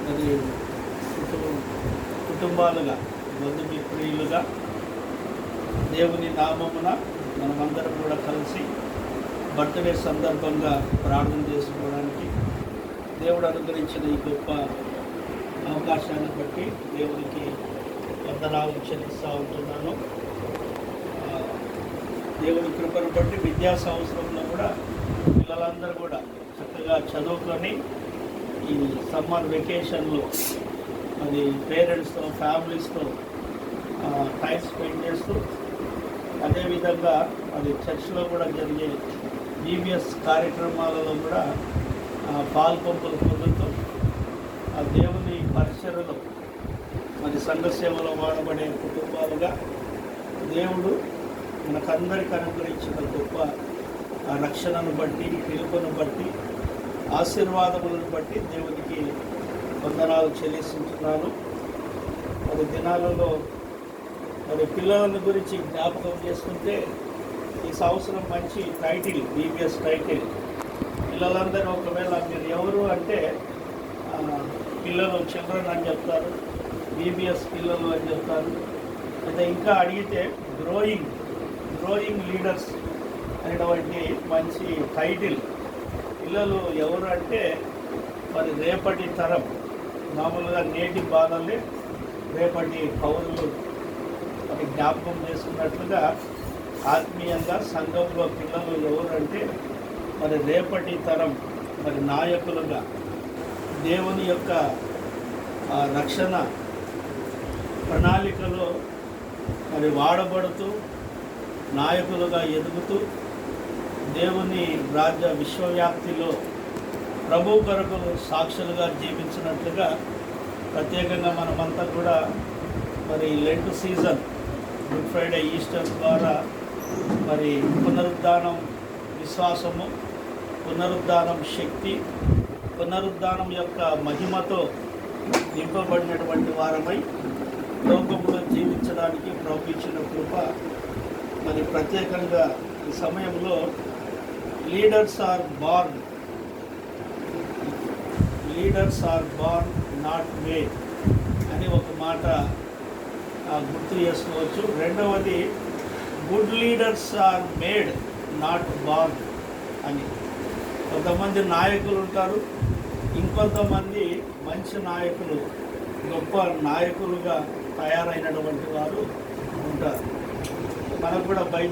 మరి కుటుంబాలుగా బంధుమిత్రులుగా దేవుని నామమున మనమందరం కూడా కలిసి బర్త్డే సందర్భంగా ప్రార్థన చేసుకోవడానికి దేవుడు అనుగ్రహించిన ఈ గొప్ప అవకాశాన్ని బట్టి దేవునికి వందనాలు చెల్లిస్తూ ఉంటున్నాను. దేవుని కృపను బట్టి విద్యా సంవత్సరంలో కూడా పిల్లలందరూ కూడా చక్కగా చదువుకొని ఈ సమ్మర్ వెకేషన్లో అది పేరెంట్స్తో ఫ్యామిలీస్తో టైం స్పెండ్ చేస్తూ అదేవిధంగా అది చర్చ్లో కూడా జరిగే ఈబీఎస్ కార్యక్రమాలలో కూడా పాల్పంపులు పొందుతూ ఆ దేవుని పరిచర్యలో మరి సంఘ సేవలో వాడబడే కుటుంబాలుగా దేవుడు మనకందరికి అనుగ్రహించిన గొప్ప రక్షణను బట్టి పిలుపును బట్టి ఆశీర్వాదములను బట్టి దేవునికి వందనాలు చెల్లిస్తున్నాను. మరి దినాలలో మరి పిల్లల గురించి జ్ఞాపకం చేసుకుంటే ఈ సంవత్సరం మంచి టైటిల్ బీబీఎస్ టైటిల్. పిల్లలందరూ ఒకవేళ మీరు ఎవరు అంటే పిల్లలు చిల్డ్రన్ అని చెప్తారు, బీబీఎస్ పిల్లలు అని చెప్తారు. అయితే ఇంకా అడిగితే గ్రోయింగ్ లీడర్స్ అనేటువంటి మంచి టైటిల్. పిల్లలు ఎవరు అంటే మరి రేపటి తరం, మామూలుగా నేటి బాధలే రేపటి పౌరులు మరి జ్ఞాపకం చేసుకున్నట్లుగా ఆత్మీయంగా సంఘంలో పిల్లలు ఎవరు అంటే మరి రేపటి తరం మరి నాయకులుగా దేవుని యొక్క రక్షణ ప్రణాళికలో మరి వాడబడుతూ నాయకులుగా ఎదుగుతూ దేవుని రాజ్య విశ్వవ్యాప్తిలో ప్రభు కొరకు సాక్షులుగా జీవించినట్లుగా ప్రత్యేకంగా మనమంతా కూడా మరి Lent season Good Friday Easter ద్వారా మరి పునరుద్ధానం విశ్వాసము, పునరుద్ధానం శక్తి, పునరుద్ధానం యొక్క మహిమతో నింపబడినటువంటి వారమై లోకంలో జీవించడానికి ప్రభు ఇచ్చిన కృప. మరి ప్రత్యేకంగా ఈ సమయంలో leaders are born not made అని ఒక మాట గుర్తు చేసుకోవచ్చు. రెండవది good leaders are made not born అని. కొంతమంది నాయకులు ఉంటారు, ఇంకొంతమంది మంచి నాయకులు, గొప్ప నాయకులుగా తయారైనటువంటి వారు ఉంటారు. మనకు కూడా బయట